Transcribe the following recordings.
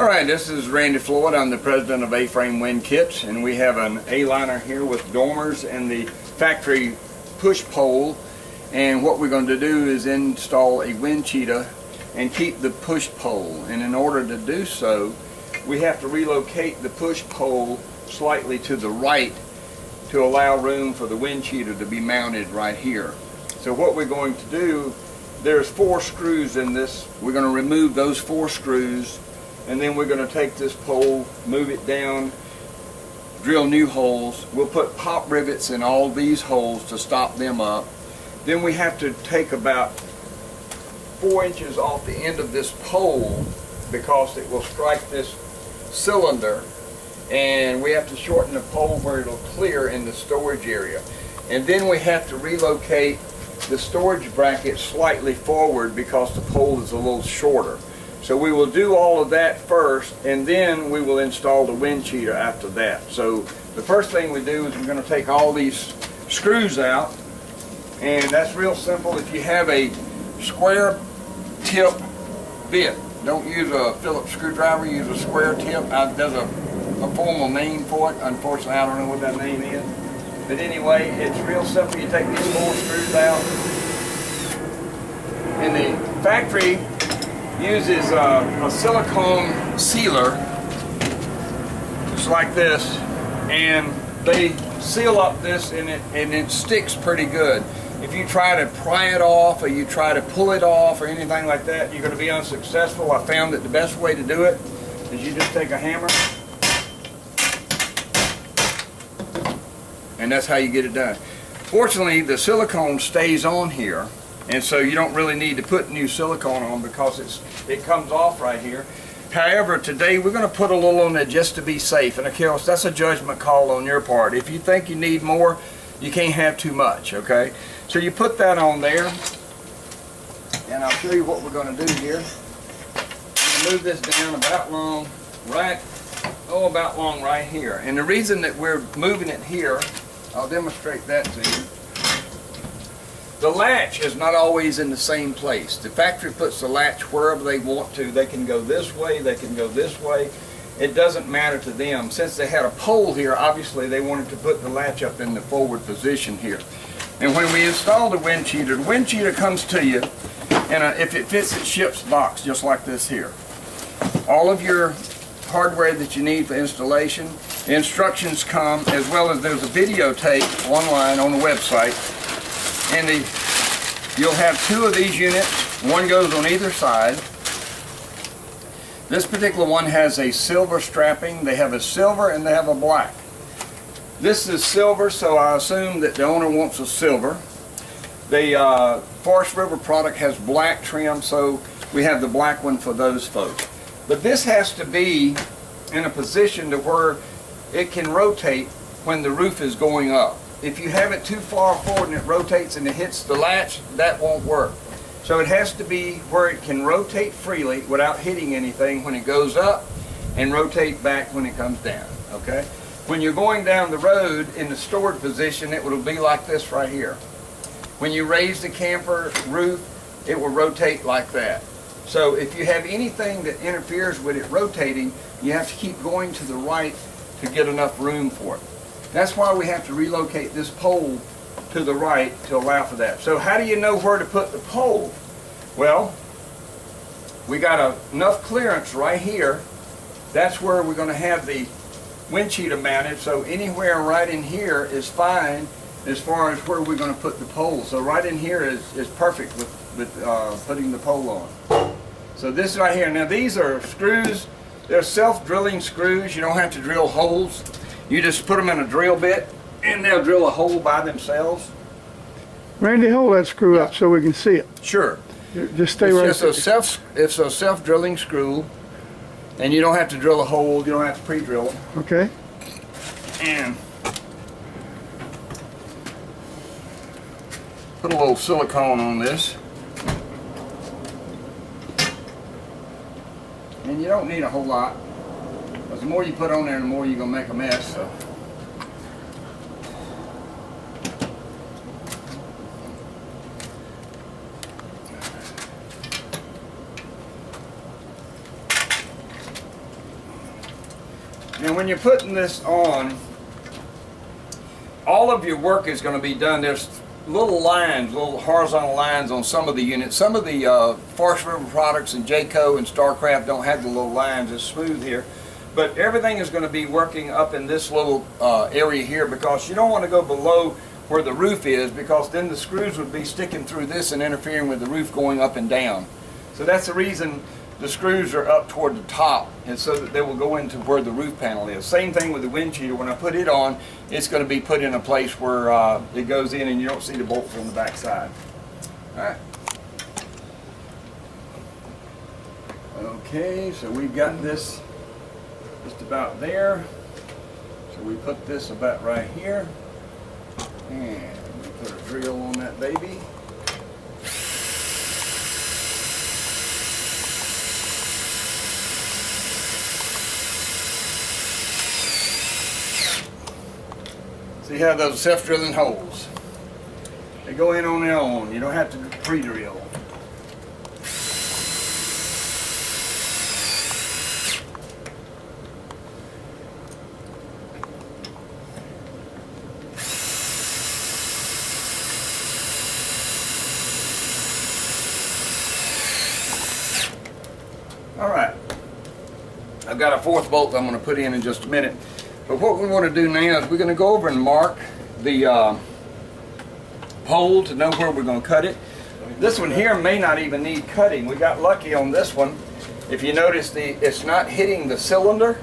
Alright, this is Randy Floyd. I'm the president of A-Frame Wind Kits, and we have an A-liner here with dormers and the factory push pole. And what we're going to do is install a wind cheetah and keep the push pole. And in order to do so, we have to relocate the push pole slightly to the right to allow room for the wind cheetah to be mounted right here. So what we're going to do, there's 4 screws in this. We're going to remove those 4 screws, and then we're going to take this pole, move it down, drill new holes. We'll put pop rivets in all these holes to stop them up. Then we have to take about 4 inches off the end of this pole because it will strike this cylinder, and we have to shorten the pole where it'll clear in the storage area. And then we have to relocate the storage bracket slightly forward because the pole is a little shorter. So we will do all of that first, and then we will install the wind cheetah after that. So the first thing we do is we're going to take all these screws out, and that's real simple. If you have a square tip bit, don't use a Phillips screwdriver, use a square tip. There's a formal name for it. Unfortunately, I don't know what that name is. But anyway, it's real simple. You take these 4 screws out, and the factory uses a silicone sealer, just like this, and they seal up this, and it sticks pretty good. If you try to pry it off, or you try to pull it off, or anything like that, you're going to be unsuccessful. I found that the best way to do it is you just take a hammer, and that's how you get it done. Fortunately, the silicone stays on here, and so you don't really need to put new silicone on because it comes off right here. However, today we're going to put a little on it just to be safe, and of course that's a judgment call on your part. If you think you need more, you can't have too much, okay? So you put that on there, and I'll show you what we're going to do here. I'm going to move this down about long, about long right here. And the reason that we're moving it here, I'll demonstrate that to you. The latch is not always in the same place. The factory puts the latch wherever they want to. They can go this way, they can go this way. It doesn't matter to them. Since they had a pole here, obviously they wanted to put the latch up in the forward position here. And when we install the wind cheetah comes to you, and if it fits, it ships box just like this here. All of your hardware that you need for installation, the instructions come, as well as there's a videotape online on the website. And you'll have 2 of these units. One goes on either side. This particular one has a silver strapping. They have a silver and they have a black. This is silver, so I assume that the owner wants a silver. The Forest River product has black trim, so we have the black one for those folks. But this has to be in a position to where it can rotate when the roof is going up. If you have it too far forward and it rotates and it hits the latch, that won't work. So it has to be where it can rotate freely without hitting anything when it goes up, and rotate back when it comes down, okay? When you're going down the road in the stored position, it will be like this right here. When you raise the camper roof, it will rotate like that. So if you have anything that interferes with it rotating, you have to keep going to the right to get enough room for it. That's why we have to relocate this pole to the right to allow for that. So how do you know where to put the pole? Well, we got enough clearance right here. That's where we're going to have the wind cheetah mounted. So anywhere right in here is fine as far as where we're going to put the pole. So right in here is perfect with putting the pole on. So this right here. Now these are screws. They're self-drilling screws. You don't have to drill holes. You just put them in a drill bit, and they'll drill a hole by themselves. Randy, hold that screw up so we can see it. Sure. Just stay right there. It's a self-drilling screw, and you don't have to drill a hole. You don't have to pre-drill it. Okay. And put a little silicone on this. And you don't need a whole lot. The more you put on there, the more you're going to make a mess. So. Now when you're putting this on, all of your work is going to be done. There's little lines, little horizontal lines on some of the units. Some of the Forest River products and Jayco and Starcraft don't have the little lines. It's smooth here. But everything is going to be working up in this little area here, because you don't want to go below where the roof is, because then the screws would be sticking through this and interfering with the roof going up and down. So that's the reason the screws are up toward the top, and so that they will go into where the roof panel is. Same thing with the wind cheater. When I put it on, it's going to be put in a place where it goes in and you don't see the bolts on the back side. Alright. Okay, so we've got this just about there. So we put this about right here. And we put a drill on that baby. See how those self-drilling holes? They go in on their own. You don't have to pre-drill. Alright, I've got a fourth bolt I'm going to put in just a minute. But what we want to do now is we're going to go over and mark the hole to know where we're going to cut it. This one here may not even need cutting. We got lucky on this one. If you notice, it's not hitting the cylinder.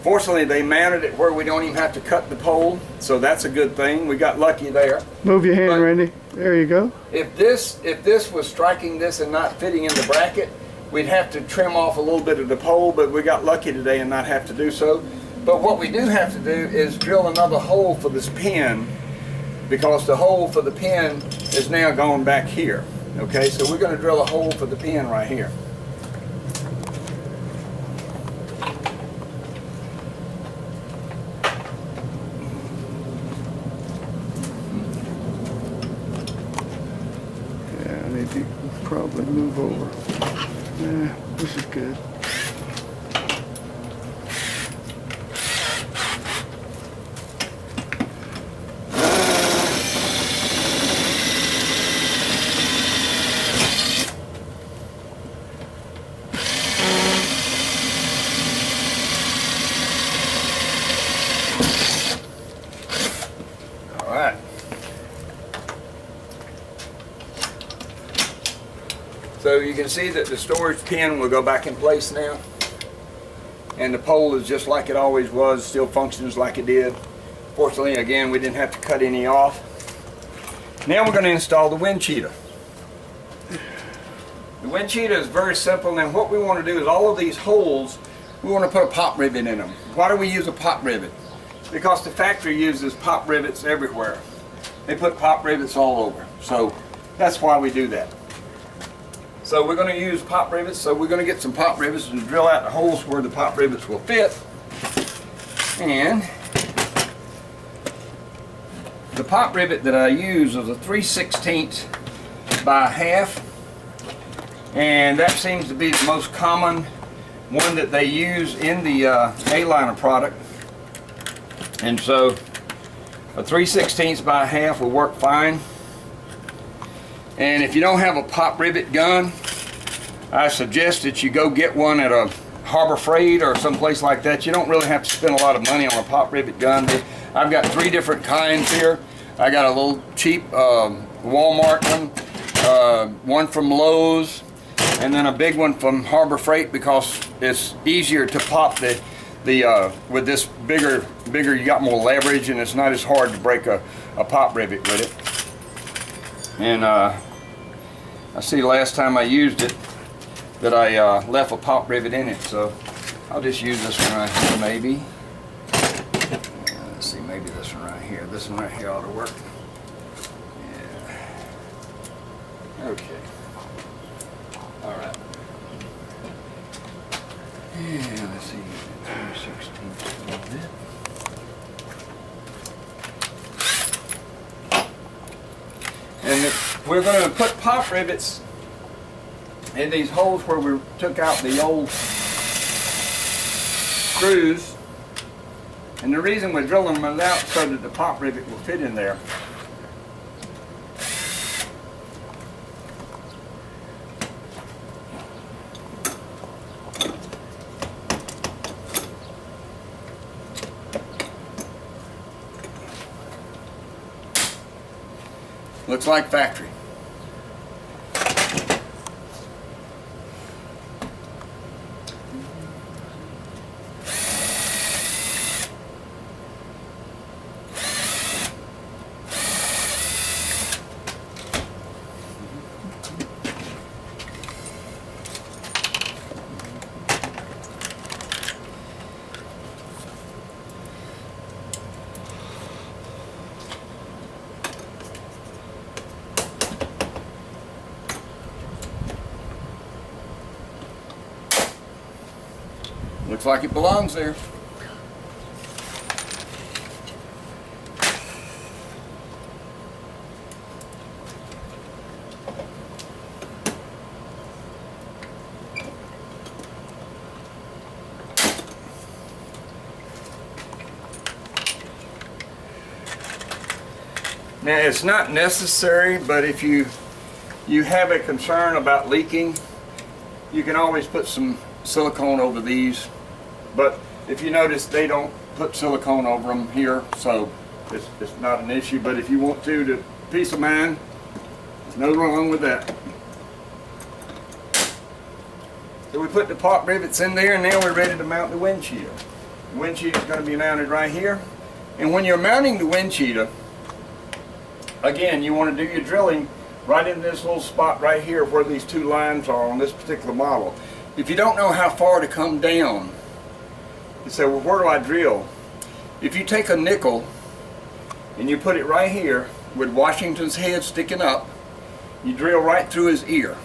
Fortunately, they mounted it where we don't even have to cut the pole, so that's a good thing. We got lucky there. Move your hand, But Randy. There you go. If this was striking this and not fitting in the bracket, we'd have to trim off a little bit of the pole, but we got lucky today and not have to do so. But what we do have to do is drill another hole for this pin, because the hole for the pin is now going back here. Okay, so we're going to drill a hole for the pin right here. Yeah, I need to probably move over. Yeah, this is good. Alright. So you can see that the storage pin will go back in place now. And the pole is just like it always was, still functions like it did. Fortunately, again, we didn't have to cut any off. Now we're going to install the wind cheetah. The wind cheetah is very simple, and what we want to do is all of these holes, we want to put a pop rivet in them. Why do we use a pop rivet? Because the factory uses pop rivets everywhere. They put pop rivets all over. So that's why we do that. So we're going to use pop rivets. So we're going to get some pop rivets and drill out the holes where the pop rivets will fit. And the pop rivet that I use is a 3/16 by half. And that seems to be the most common one that they use in the A-liner product. And so a 3/16 by half will work fine. And if you don't have a pop rivet gun, I suggest that you go get one at a Harbor Freight or someplace like that. You don't really have to spend a lot of money on a pop rivet gun. I've got 3 different kinds here. I got a little cheap Walmart one from Lowe's, and then a big one from Harbor Freight, because it's easier to pop with this bigger you got more leverage, and it's not as hard to break a pop rivet with it. And I see last time I used it that I left a pop rivet in it, so I'll just use this one right here maybe. Let's see, maybe this one right here. This one right here ought to work. Yeah. Okay. All right. Yeah, let's see. 3/16 a little bit. And we're going to put pop rivets in these holes where we took out the old screws, and the reason we're drilling them out so that the pop rivet will fit in there. Looks like factory. Looks like it belongs there. Now it's not necessary, but if you have a concern about leaking, you can always put some silicone over these. But if you notice, they don't put silicone over them here, so it's not an issue. But if you want to peace of mind, there's no wrong with that. So we put the pop rivets in there, and now we're ready to mount the wind cheetah. The wind cheetah is going to be mounted right here. And when you're mounting the wind cheetah, again, you want to do your drilling right in this little spot right here where these two lines are on this particular model. If you don't know how far to come down, you say, well, where do I drill? If you take a nickel and you put it right here with Washington's head sticking up, you drill right through his ear.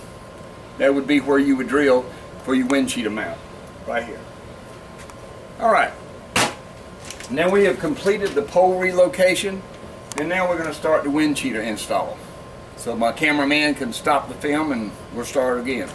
That would be where you would drill for your wind cheetah mount, right here. All right. Now we have completed the pole relocation, and now we're going to start the wind cheetah install. So my cameraman can stop the film and we'll start again.